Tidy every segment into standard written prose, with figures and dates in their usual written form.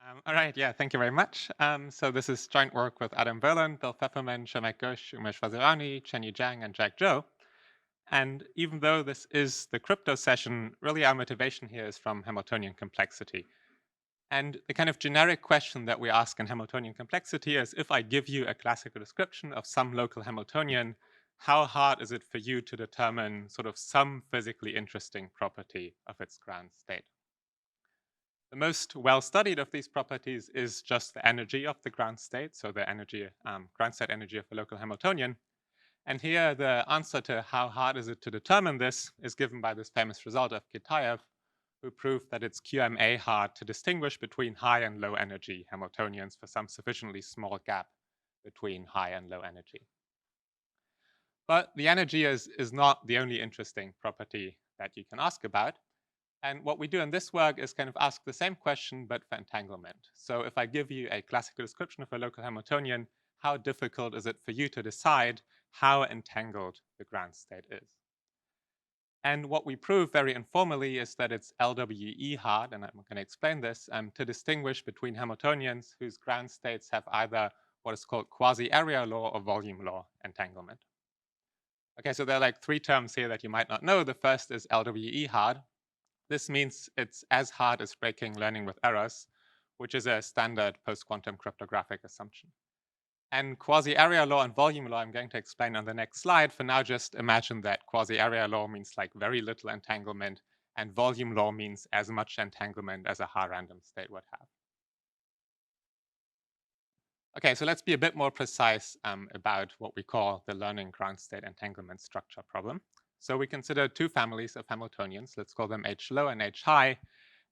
All right, yeah, thank you very much. So this is joint work with Adam Verlin, Bill Pfefferman, Shemek Ghosh, Umesh Vazirani, Chenyi Zhang, and Jack Zhou. And even though this is the crypto session, really our motivation here is from Hamiltonian complexity. And the kind of generic question that we ask in Hamiltonian complexity is, if I give you a classical description of some local Hamiltonian, how hard is it for you to determine sort of some physically interesting property of its ground state? The most well-studied of these properties is just the energy of the ground state, so the energy, ground state energy of a local Hamiltonian. And here the answer to how hard is it to determine this is given by this famous result of Kitaev, who proved that it's QMA hard to distinguish between high and low energy Hamiltonians for some sufficiently small gap between high and low energy. But the energy is not the only interesting property that you can ask about. And what we do in this work is kind of ask the same question, but for entanglement. So if I give you a classical description of a local Hamiltonian, how difficult is it for you to decide how entangled the ground state is? And what we prove very informally is that it's LWE hard, and I'm going to explain this, to distinguish between Hamiltonians whose ground states have either what is called quasi-area law or volume law entanglement. Okay, so there are like three terms here that you might not know. The first is LWE hard. This means it's as hard as breaking learning with errors, which is a standard post-quantum cryptographic assumption. And quasi-area law and volume law I'm going to explain on the next slide. For now, just imagine that quasi-area law means like very little entanglement, and volume law means as much entanglement as a hard random state would have. Okay, so let's be a bit more precise about what we call the learning ground state entanglement structure problem. So we consider two families of Hamiltonians. Let's call them H low and H high.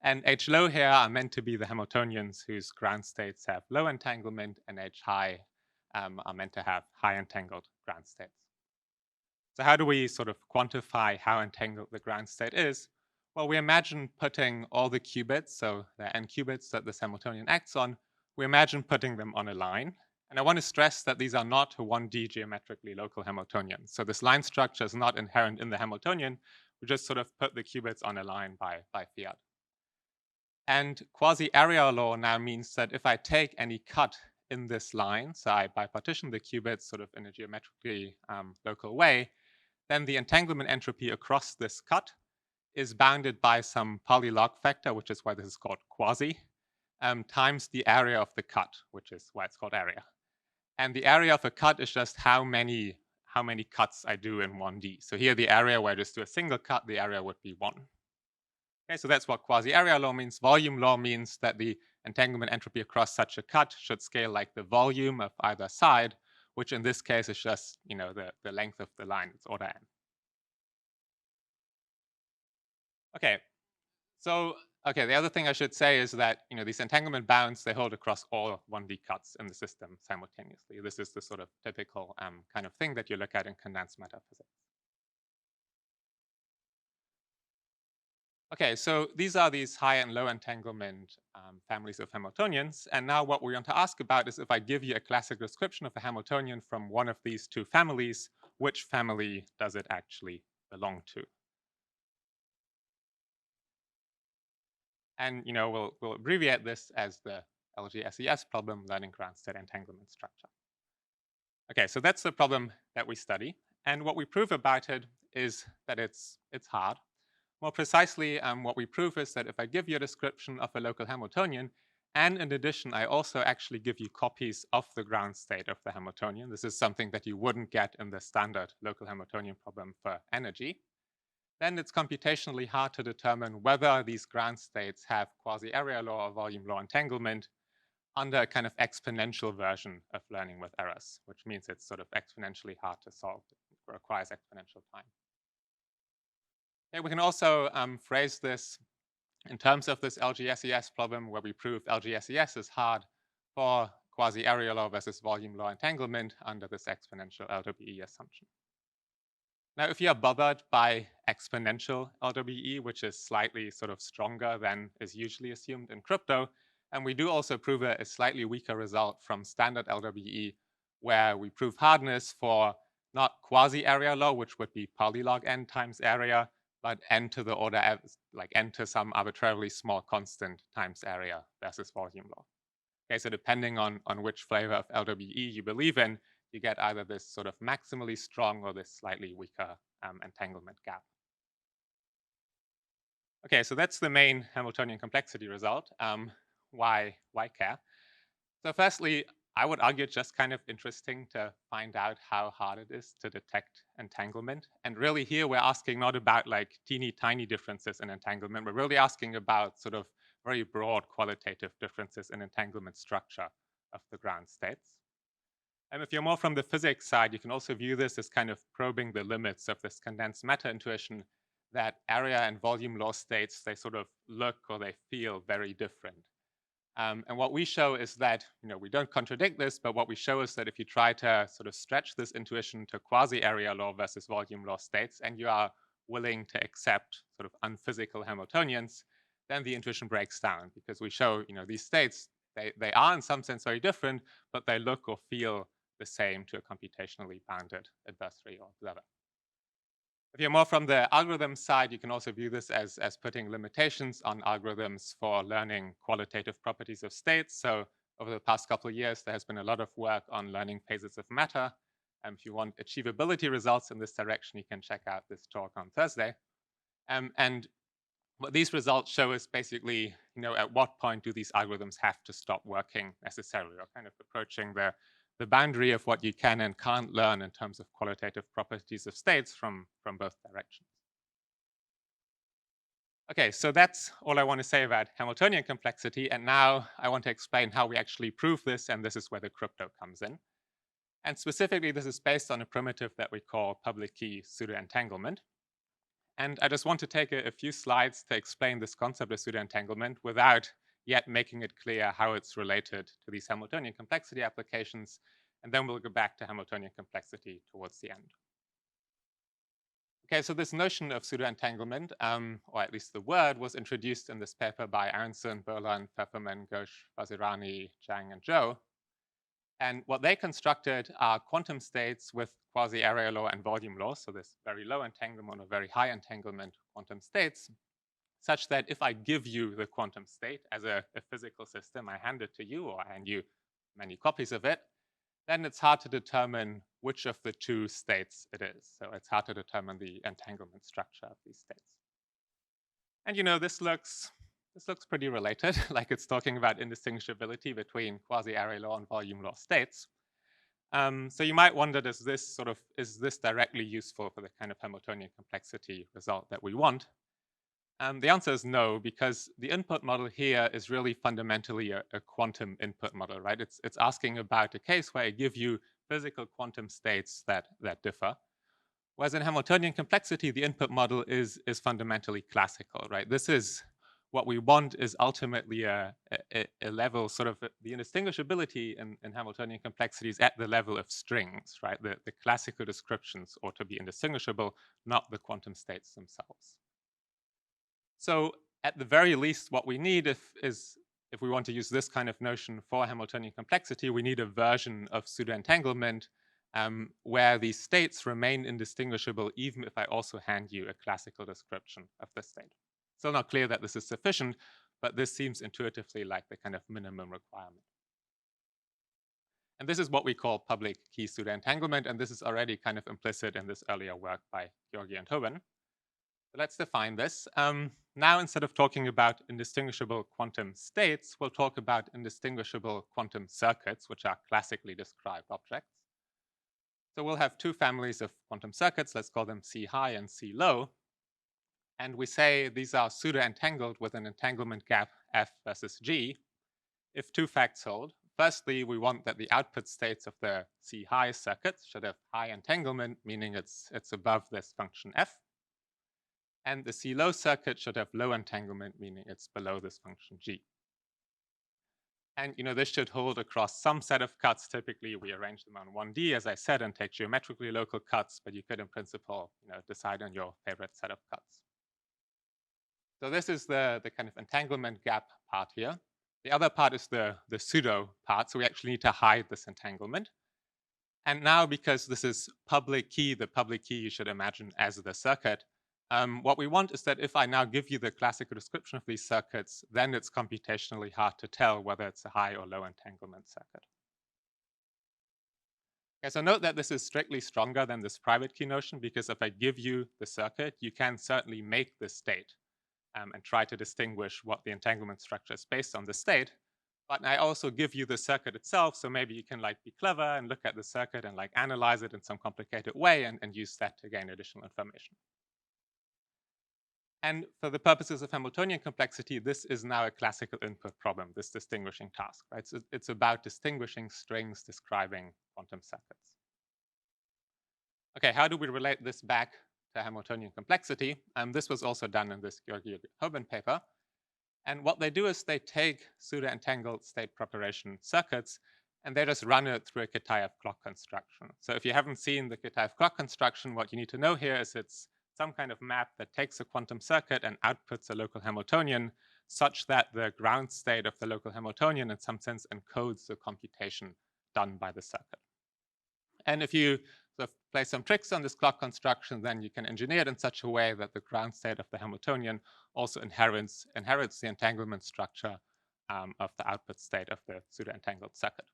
And H low here are meant to be the Hamiltonians whose ground states have low entanglement, and H high are meant to have high entangled ground states. So how do we sort of quantify how entangled the ground state is? Well, we imagine putting all the qubits, so the n qubits that this Hamiltonian acts on, we imagine putting them on a line. And I want to stress that these are not 1D geometrically local Hamiltonians. So this line structure is not inherent in the Hamiltonian. We just sort of put the qubits on a line by fiat. And quasi-area law now means that if I take any cut in this line, so I bipartition the qubits sort of in a geometrically local way, then the entanglement entropy across this cut is bounded by some polylog factor, which is why this is called quasi, times the area of the cut, which is why it's called area. And the area of a cut is just how many cuts I do in 1D. So here the area where I just do a single cut, the area would be 1. Okay, so that's what quasi-area law means. Volume law means that the entanglement entropy across such a cut should scale like the volume of either side, which in this case is just, the length of the line. It's order n. Okay, so the other thing I should say is that these entanglement bounds, they hold across all 1D cuts in the system simultaneously. This is the sort of typical kind of thing that you look at in condensed matter physics. Okay, so these are these high and low entanglement families of Hamiltonians. And now what we want to ask about is, if I give you a classical description of a Hamiltonian from one of these two families, which family does it actually belong to? And we'll abbreviate this as the LGSES problem, learning ground state entanglement structure. Okay, so that's the problem that we study. And what we prove about it is that it's hard. More precisely, what we prove is that if I give you a description of a local Hamiltonian, and in addition, I also actually give you copies of the ground state of the Hamiltonian, this is something that you wouldn't get in the standard local Hamiltonian problem for energy, then it's computationally hard to determine whether these ground states have quasi-area law or volume law entanglement under a kind of exponential version of learning with errors, which means it's sort of exponentially hard to solve. It requires exponential time. Okay, we can also phrase this in terms of this LGSES problem, where we prove LGSES is hard for quasi-area law versus volume law entanglement under this exponential LWE assumption. Now, if you are bothered by exponential LWE, which is slightly sort of stronger than is usually assumed in crypto, and we do also prove a slightly weaker result from standard LWE, where we prove hardness for not quasi-area law, which would be polylog n times area, but n to the order like n to some arbitrarily small constant times area versus volume law. Okay, so depending on which flavor of LWE you believe in, you get either this sort of maximally strong or this slightly weaker entanglement gap. Okay, so that's the main Hamiltonian complexity result. Why care? So firstly, I would argue it's just kind of interesting to find out how hard it is to detect entanglement. And really here we're asking not about like teeny tiny differences in entanglement, we're really asking about sort of very broad qualitative differences in entanglement structure of the ground states. And if you're more from the physics side, you can also view this as kind of probing the limits of this condensed matter intuition that area and volume law states, they sort of look or they feel very different. And what we show is that, we don't contradict this, but what we show is that if you try to sort of stretch this intuition to quasi-area law versus volume law states, and you are willing to accept sort of unphysical Hamiltonians, then the intuition breaks down because we show, these states, they are in some sense very different, but they look or feel the same to a computationally bounded adversary or observer. If you're more from the algorithm side, you can also view this as putting limitations on algorithms for learning qualitative properties of states. So over the past couple of years, there has been a lot of work on learning phases of matter. If you want achievability results in this direction, you can check out this talk on Thursday. And what these results show is basically, at what point do these algorithms have to stop working necessarily, or kind of approaching the boundary of what you can and can't learn in terms of qualitative properties of states from both directions. Okay, so that's all I want to say about Hamiltonian complexity. And now I want to explain how we actually prove this, and this is where the crypto comes in. And specifically, this is based on a primitive that we call public key pseudoentanglement. And I just want to take a few slides to explain this concept of pseudoentanglement without yet making it clear how it's related to these Hamiltonian complexity applications. And then we'll go back to Hamiltonian complexity towards the end. Okay, so this notion of pseudoentanglement, or at least the word, was introduced in this paper by Aronson, Berlin, Pfefferman, Ghosh, Vazirani, Zhang, and Zhou. And what they constructed are quantum states with quasi-area law and volume law, so this very low entanglement or very high entanglement quantum states, such that if I give you the quantum state as a physical system, I hand it to you or I hand you many copies of it, then it's hard to determine which of the two states it is. So it's hard to determine the entanglement structure of these states. And this looks pretty related, like it's talking about indistinguishability between quasi-area law and volume law states. So you might wonder, is this directly useful for the kind of Hamiltonian complexity result that we want? The answer is no, because the input model here is really fundamentally a quantum input model, right? It's asking about a case where I give you physical quantum states that differ. Whereas in Hamiltonian complexity, the input model is fundamentally classical, right? This is what we want is ultimately a level, sort of the indistinguishability in Hamiltonian complexities at the level of strings, right? The classical descriptions ought to be indistinguishable, not the quantum states themselves. So at the very least, what we need if we want to use this kind of notion for Hamiltonian complexity, we need a version of pseudoentanglement where these states remain indistinguishable even if I also hand you a classical description of the state. Still not clear that this is sufficient, but this seems intuitively like the kind of minimum requirement. And this is what we call public key pseudoentanglement, and this is already kind of implicit in this earlier work by Georgi and Tobin. So let's define this. Now, instead of talking about indistinguishable quantum states, we'll talk about indistinguishable quantum circuits, which are classically described objects. So we'll have two families of quantum circuits. Let's call them C high and C low. And we say these are pseudo-entangled with an entanglement gap F versus G if two facts hold. Firstly, we want that the output states of the C high circuit should have high entanglement, meaning it's above this function F. And the C low circuit should have low entanglement, meaning it's below this function G. And this should hold across some set of cuts. Typically, we arrange them on 1D, as I said, and take geometrically local cuts, but you could, in principle, decide on your favorite set of cuts. So this is the kind of entanglement gap part here. The other part is the pseudo part, so we actually need to hide this entanglement. And now, because this is public key, the public key you should imagine as the circuit, What we want is that if I now give you the classical description of these circuits, then it's computationally hard to tell whether it's a high or low entanglement circuit. Okay, so note that this is strictly stronger than this private key notion, because if I give you the circuit, you can certainly make the state and try to distinguish what the entanglement structure is based on the state. But I also give you the circuit itself, so maybe you can be clever and look at the circuit and analyze it in some complicated way and use that to gain additional information. And for the purposes of Hamiltonian complexity, this is now a classical input problem, this distinguishing task, right? So it's about distinguishing strings describing quantum circuits. Okay, how do we relate this back to Hamiltonian complexity? This was also done in this Georgi-Hoban paper. And what they do is they take pseudo-entangled state preparation circuits and they just run it through a Kitaev clock construction. So if you haven't seen the Kitaev clock construction, what you need to know here is it's some kind of map that takes a quantum circuit and outputs a local Hamiltonian such that the ground state of the local Hamiltonian in some sense encodes the computation done by the circuit. And if you sort of play some tricks on this clock construction, then you can engineer it in such a way that the ground state of the Hamiltonian also inherits the entanglement structure of the output state of the pseudo-entangled circuit.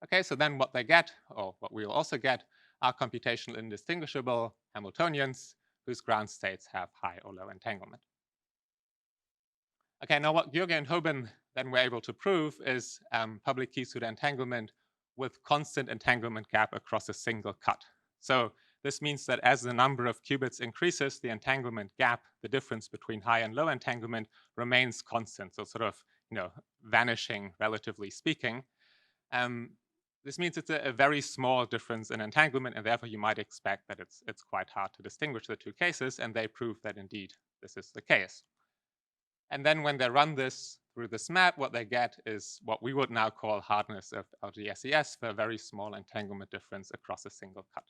Okay, so then what they get, or what we will also get, are computational indistinguishable Hamiltonians whose ground states have high or low entanglement. Okay, now what Georgi and Hoban then were able to prove is public key pseudo-entanglement with constant entanglement gap across a single cut. So this means that as the number of qubits increases, the entanglement gap, the difference between high and low entanglement, remains constant, so sort of vanishing, relatively speaking. This means it's a very small difference in entanglement, and therefore you might expect that it's quite hard to distinguish the two cases, and they prove that indeed this is the case. And then when they run this through this map, what they get is what we would now call hardness of LGSES for a very small entanglement difference across a single cut.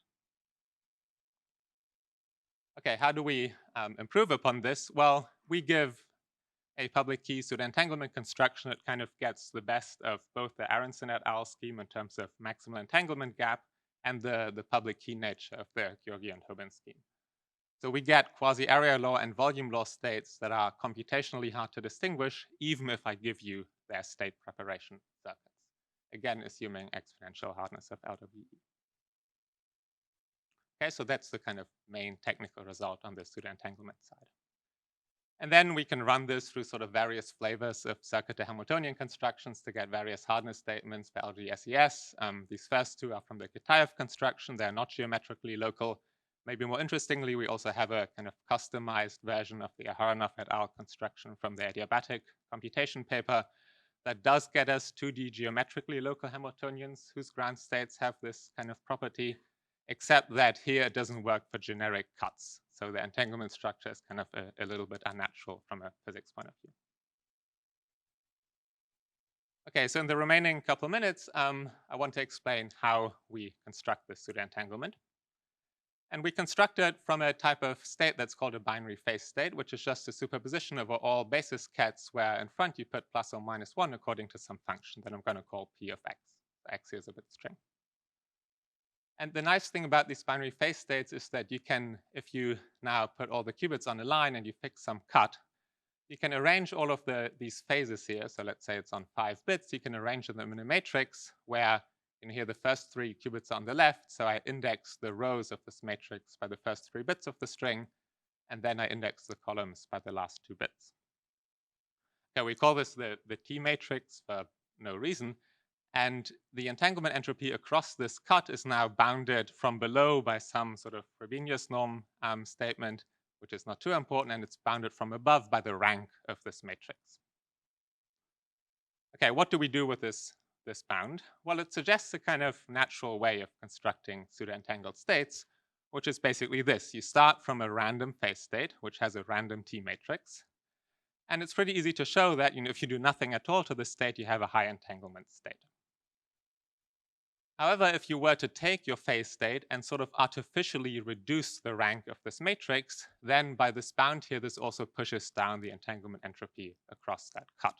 Okay, how do we improve upon this? Well, we give a public key pseudo-entanglement construction that kind of gets the best of both the Aronson et al. Scheme in terms of maximal entanglement gap and the public key nature of the Georgi and Hoban scheme. So we get quasi-area law and volume law states that are computationally hard to distinguish, even if I give you their state preparation circuits. Again, assuming exponential hardness of LWE. Okay, so that's the kind of main technical result on the pseudo-entanglement side. And then we can run this through sort of various flavors of circuit to Hamiltonian constructions to get various hardness statements for LGSES. These first two are from the Kitaev construction. They're not geometrically local. Maybe more interestingly, we also have a kind of customized version of the Aharonov et al. Construction from the adiabatic computation paper that does get us 2D geometrically local Hamiltonians whose ground states have this kind of property, except that here it doesn't work for generic cuts. So the entanglement structure is kind of a little bit unnatural from a physics point of view. Okay, so in the remaining couple of minutes, I want to explain how we construct this pseudo-entanglement. And we construct it from a type of state that's called a binary phase state, which is just a superposition over all basis kets where in front you put plus or minus 1 according to some function that I'm going to call p of x. So x here is a bit string. And the nice thing about these binary phase states is that you can, if you now put all the qubits on a line and you fix some cut, you can arrange all of these phases here. So let's say it's on 5 bits. You can arrange them in a matrix where here the first 3 qubits are on the left. So I index the rows of this matrix by the first 3 bits of the string. And then I index the columns by the last 2 bits. Okay, we call this the T matrix for no reason. And the entanglement entropy across this cut is now bounded from below by some sort of Frobenius norm statement, which is not too important, and it's bounded from above by the rank of this matrix. Okay, what do we do with this bound? Well, it suggests a kind of natural way of constructing pseudo-entangled states, which is basically this. You start from a random phase state, which has a random T matrix. And it's pretty easy to show that if you do nothing at all to this state, you have a high entanglement state. However, if you were to take your phase state and sort of artificially reduce the rank of this matrix, then by this bound here, this also pushes down the entanglement entropy across that cut.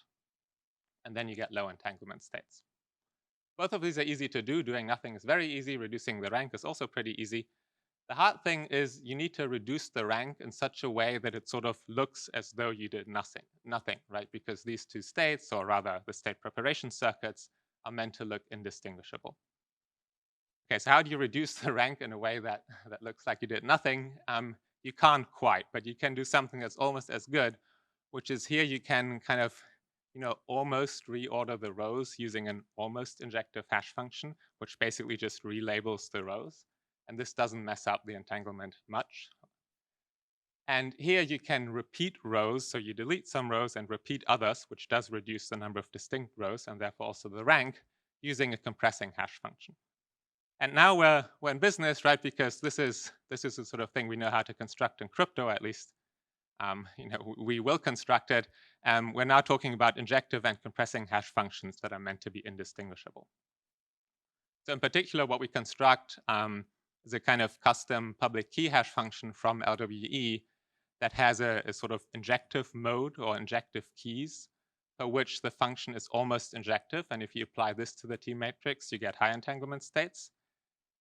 And then you get low entanglement states. Both of these are easy to do. Doing nothing is very easy. Reducing the rank is also pretty easy. The hard thing is you need to reduce the rank in such a way that it sort of looks as though you did nothing, right? Because these two states, or rather the state preparation circuits, are meant to look indistinguishable. Okay, so how do you reduce the rank in a way that, that looks like you did nothing? You can't quite, but you can do something that's almost as good, which is here you can kind of, almost reorder the rows using an almost injective hash function, which basically just relabels the rows. And this doesn't mess up the entanglement much. And here you can repeat rows, so you delete some rows and repeat others, which does reduce the number of distinct rows and therefore also the rank, using a compressing hash function. And now we're in business, right? Because this is the sort of thing we know how to construct in crypto, at least. We will construct it. We're now talking about injective and compressing hash functions that are meant to be indistinguishable. So in particular, what we construct is a kind of custom public key hash function from LWE that has a sort of injective mode or injective keys for which the function is almost injective. And if you apply this to the T matrix, you get high entanglement states.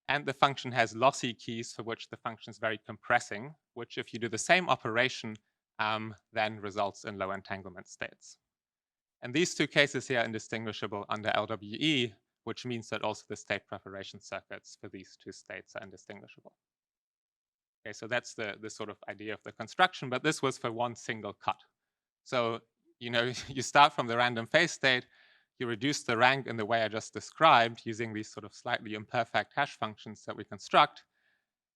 And the function has lossy keys for which the function is very compressing, which if you do the same operation, then results in low entanglement states. And these two cases here are indistinguishable under LWE, which means that also the state preparation circuits for these two states are indistinguishable. Okay, so that's the sort of idea of the construction, but this was for one single cut. So, you start from the random phase state, you reduce the rank in the way I just described using these sort of slightly imperfect hash functions that we construct.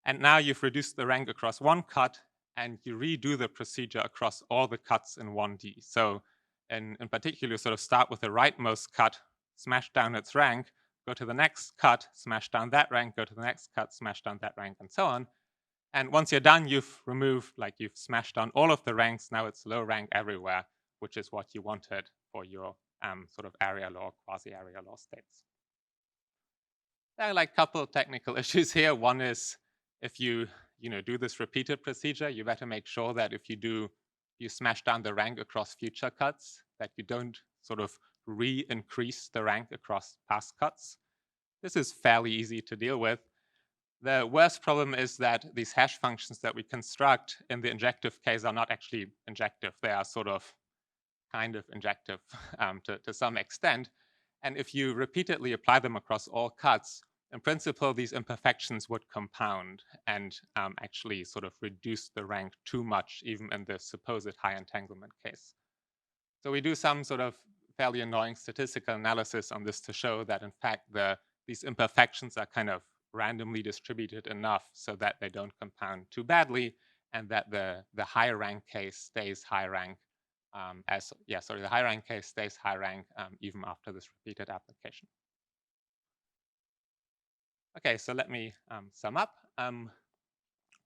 And now you've reduced the rank across one cut and you redo the procedure across all the cuts in 1D. So in particular, you sort of start with the rightmost cut, smash down its rank, go to the next cut, smash down that rank, go to the next cut, smash down that rank, and so on. And once you're done, you've smashed down all of the ranks. Now it's low rank everywhere, which is what you wanted for your sort of area law, quasi-area law states. There are like a couple of technical issues here. One is if you do this repeated procedure, you better make sure that if you smash down the rank across future cuts, that you don't sort of re-increase the rank across past cuts. This is fairly easy to deal with. The worst problem is that these hash functions that we construct in the injective case are not actually injective. They are sort of kind of injective to some extent. And if you repeatedly apply them across all cuts, in principle, these imperfections would compound and actually sort of reduce the rank too much, even in the supposed high entanglement case. So we do some sort of fairly annoying statistical analysis on this to show that, in fact, these imperfections are kind of randomly distributed enough so that they don't compound too badly, and that the high rank case stays high rank the high rank case stays high rank even after this repeated application. Okay, so let me sum up.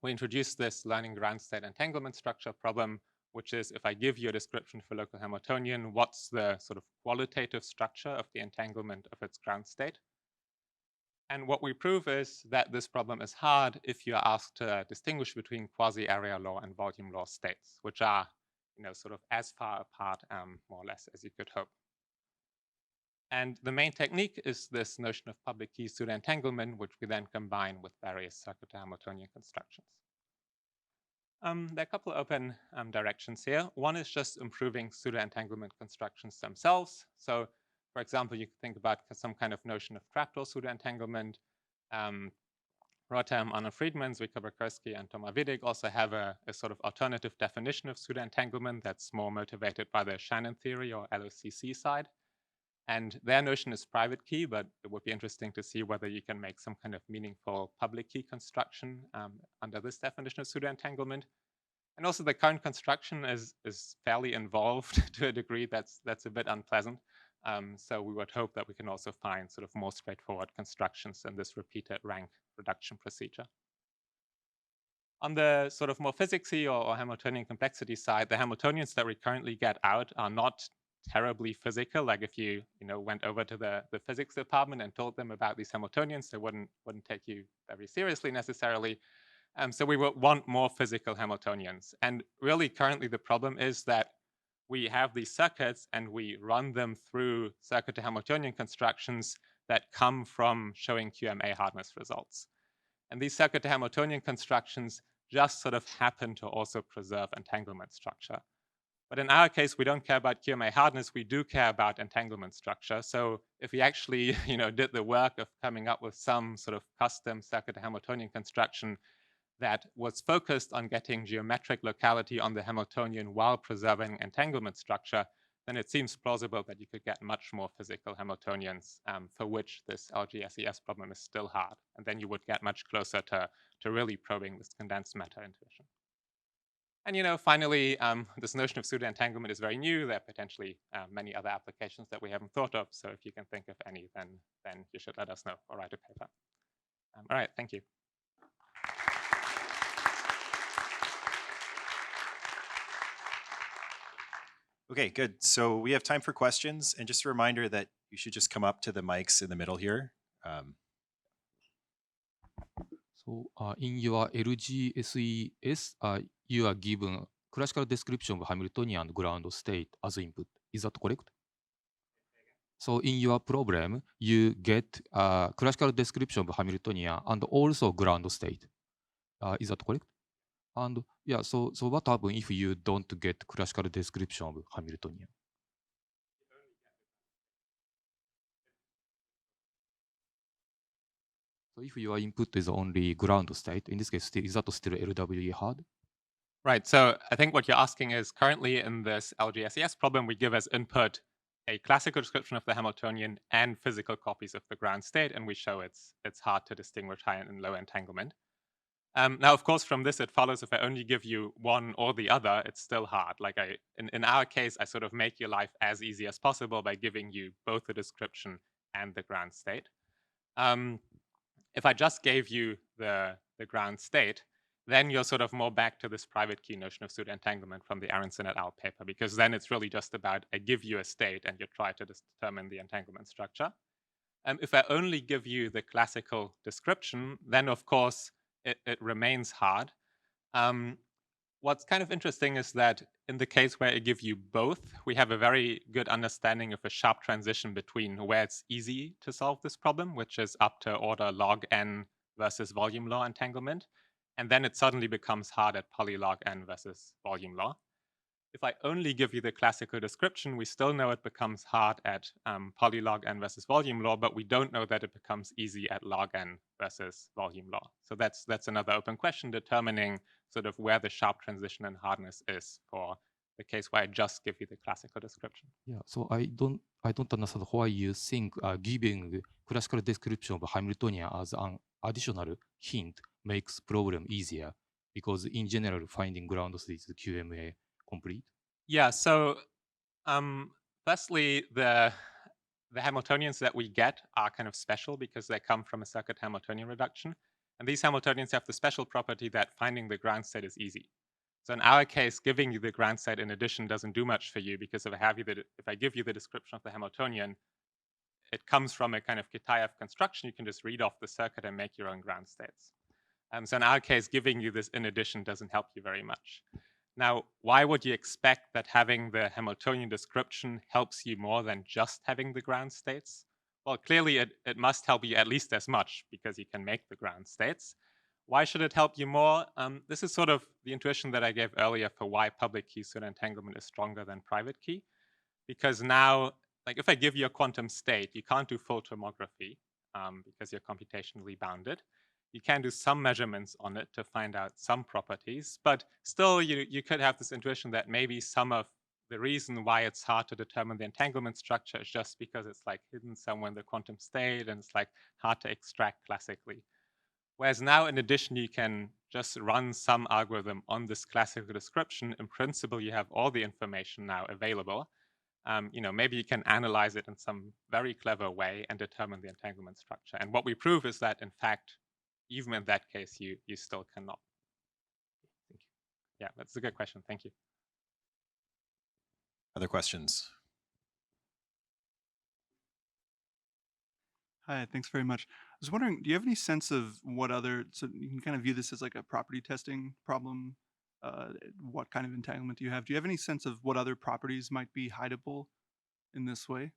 We introduced this learning ground state entanglement structure problem, which is if I give you a description for local Hamiltonian, what's the sort of qualitative structure of the entanglement of its ground state? And what we prove is that this problem is hard if you're asked to distinguish between quasi-area law and volume law states, which are sort of as far apart, more or less, as you could hope. And the main technique is this notion of public key pseudoentanglement, which we then combine with various circular Hamiltonian constructions. There are a couple of open directions here. One is just improving pseudoentanglement constructions themselves. So, for example, you could think about some kind of notion of trapdoor pseudoentanglement. Rotem, Anna Friedman, Zvika Berkowski, and Tomáš Vidik also have a sort of alternative definition of pseudoentanglement that's more motivated by the Shannon theory or LOCC side. And their notion is private key, but it would be interesting to see whether you can make some kind of meaningful public key construction under this definition of pseudoentanglement. And also the current construction is fairly involved to a degree that's a bit unpleasant. So we would hope that we can also find sort of more straightforward constructions in this repeated rank reduction procedure. On the sort of more physicsy or Hamiltonian complexity side, the Hamiltonians that we currently get out are not terribly physical. Like if you went over to the physics department and told them about these Hamiltonians, they wouldn't take you very seriously necessarily. So we would want more physical Hamiltonians. And really currently the problem is that we have these circuits and we run them through circuit to Hamiltonian constructions that come from showing QMA hardness results. And these circuit to Hamiltonian constructions just sort of happen to also preserve entanglement structure. But in our case, we don't care about QMA hardness, we do care about entanglement structure. So if we actually did the work of coming up with some sort of custom circuit to Hamiltonian construction that was focused on getting geometric locality on the Hamiltonian while preserving entanglement structure, then it seems plausible that you could get much more physical Hamiltonians for which this LGSES problem is still hard. And then you would get much closer to really probing this condensed matter intuition. And finally, this notion of pseudoentanglement is very new. There are potentially many other applications that we haven't thought of. So if you can think of any, then you should let us know or write a paper. All right, thank you. Okay, good. So we have time for questions. And just a reminder that you should just come up to the mics in the middle here. So in your LGSES, you are given classical description of Hamiltonian ground state as input. Is that correct? So in your problem, you get a classical description of Hamiltonian and also ground state. Is that correct? And yeah, so what happens if you don't get classical description of Hamiltonian? So if your input is only ground state, in this case, is that still LWE hard? Right, so I think what you're asking is currently in this LGSES problem, we give as input a classical description of the Hamiltonian and physical copies of the ground state, and we show it's hard to distinguish high and low entanglement. Now, of course, from this, it follows if I only give you one or the other, it's still hard. Like in our case, I sort of make your life as easy as possible by giving you both the description and the ground state. If I just gave you the ground state, then you're sort of more back to this private key notion of pseudoentanglement from the Aronson et al. Paper, because then it's really just about I give you a state and you try to determine the entanglement structure. If I only give you the classical description, then of course it remains hard. What's kind of interesting is that in the case where I give you both, we have a very good understanding of a sharp transition between where it's easy to solve this problem, which is up to order log n versus volume law entanglement. And then it suddenly becomes hard at poly log n versus volume law. If I only give you the classical description, we still know it becomes hard at poly log n versus volume law, but we don't know that it becomes easy at log n versus volume law. So that's another open question, determining sort of where the sharp transition in hardness is for the case where I just give you the classical description. Yeah, so I don't understand why you think giving classical description of Hamiltonian as an additional hint makes problem easier, because in general finding ground state is QMA complete. Yeah, so firstly, the Hamiltonians that we get are kind of special because they come from a circuit Hamiltonian reduction. And these Hamiltonians have the special property that finding the ground state is easy. So in our case, giving you the ground state in addition doesn't do much for you, because if I give you the description of the Hamiltonian, it comes from a kind of Kitaev construction. You can just read off the circuit and make your own ground states. So in our case, giving you this in addition doesn't help you very much. Now, why would you expect that having the Hamiltonian description helps you more than just having the ground states? Well, clearly it must help you at least as much, because you can make the ground states. Why should it help you more? This is sort of the intuition that I gave earlier for why public key pseudoentanglement is stronger than private key. Because now, like if I give you a quantum state, you can't do full tomography because you're computationally bounded. You can do some measurements on it to find out some properties, but still you could have this intuition that maybe some of the reason why it's hard to determine the entanglement structure is just because it's like hidden somewhere in the quantum state and it's like hard to extract classically. Whereas now, in addition, you can just run some algorithm on this classical description. In principle, you have all the information now available. Maybe you can analyze it in some very clever way and determine the entanglement structure. And what we prove is that, in fact, even in that case, you still cannot. Thank you. Yeah, that's a good question. Thank you. Other questions? Hi, thanks very much. I was wondering, do you have any sense of what other, so you can kind of view this as like a property testing problem? What kind of entanglement do you have? Do you have any sense of what other properties might be hideable in this way?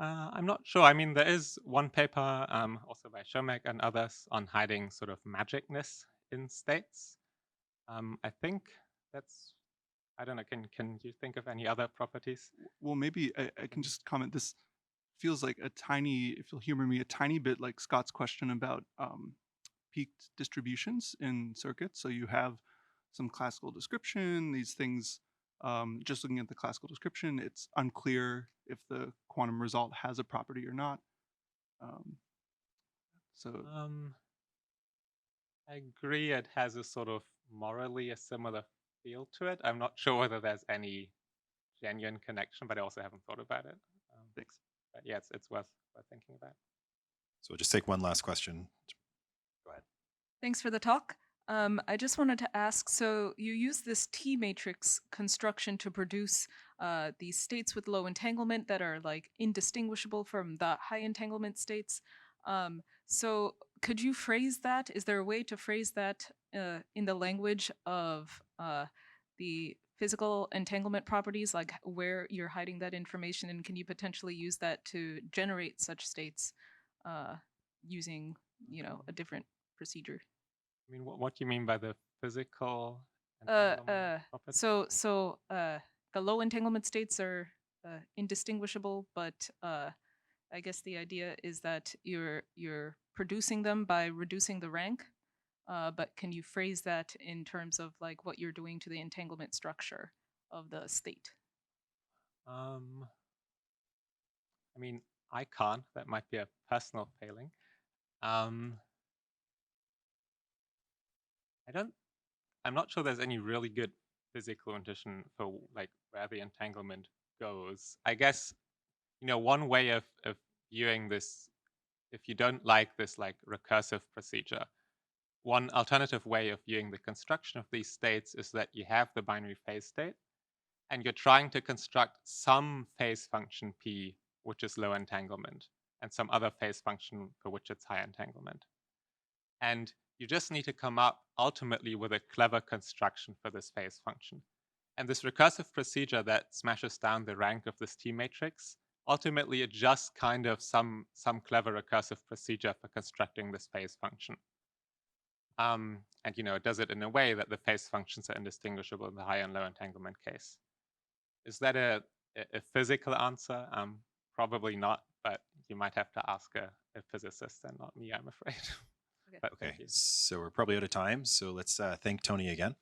I'm not sure. I mean, there is one paper, also by Shomek and others, on hiding sort of magicness in states. I think that's. I don't know. Can you think of any other properties? Well, maybe I can just comment. This feels like a tiny, if you'll humor me, a tiny bit like Scott's question about peaked distributions in circuits. So you have some classical description, these things, just looking at the classical description, it's unclear if the quantum result has a property or not. Um, so I agree. It has a sort of morally a similar feel to it. I'm not sure whether there's any genuine connection, but I also haven't thought about it. thanks. But yeah, it's worth thinking about. So we'll just take one last question. Go ahead. Thanks for the talk. I just wanted to ask, so you use this T matrix construction to produce these states with low entanglement that are like indistinguishable from the high entanglement states. So could you phrase that? Is there a way to phrase that in the language of the physical entanglement properties, like where you're hiding that information, and can you potentially use that to generate such states using, a different procedure? I mean, what do you mean by the physical Uh, entanglement uh, property? so the low entanglement states are indistinguishable, but I guess the idea is that you're producing them by reducing the rank. But can you phrase that in terms of like what you're doing to the entanglement structure of the state? I mean, I can't. That might be a personal failing. I don't. I'm not sure there's any really good physical intuition for like where the entanglement goes. I guess one way of viewing this, if you don't like this like recursive procedure, one alternative way of viewing the construction of these states is that you have the binary phase state, and you're trying to construct some phase function p which is low entanglement, and some other phase function for which it's high entanglement. And you just need to come up ultimately with a clever construction for this phase function. And this recursive procedure that smashes down the rank of this T matrix, ultimately it just kind of some clever recursive procedure for constructing this phase function. And it does it in a way that the phase functions are indistinguishable in the high and low entanglement case. Is that a physical answer? Probably not, but you might have to ask a physicist and not me, I'm afraid. Okay. But Okay, thank you. so we're probably out of time. So let's thank Tony again.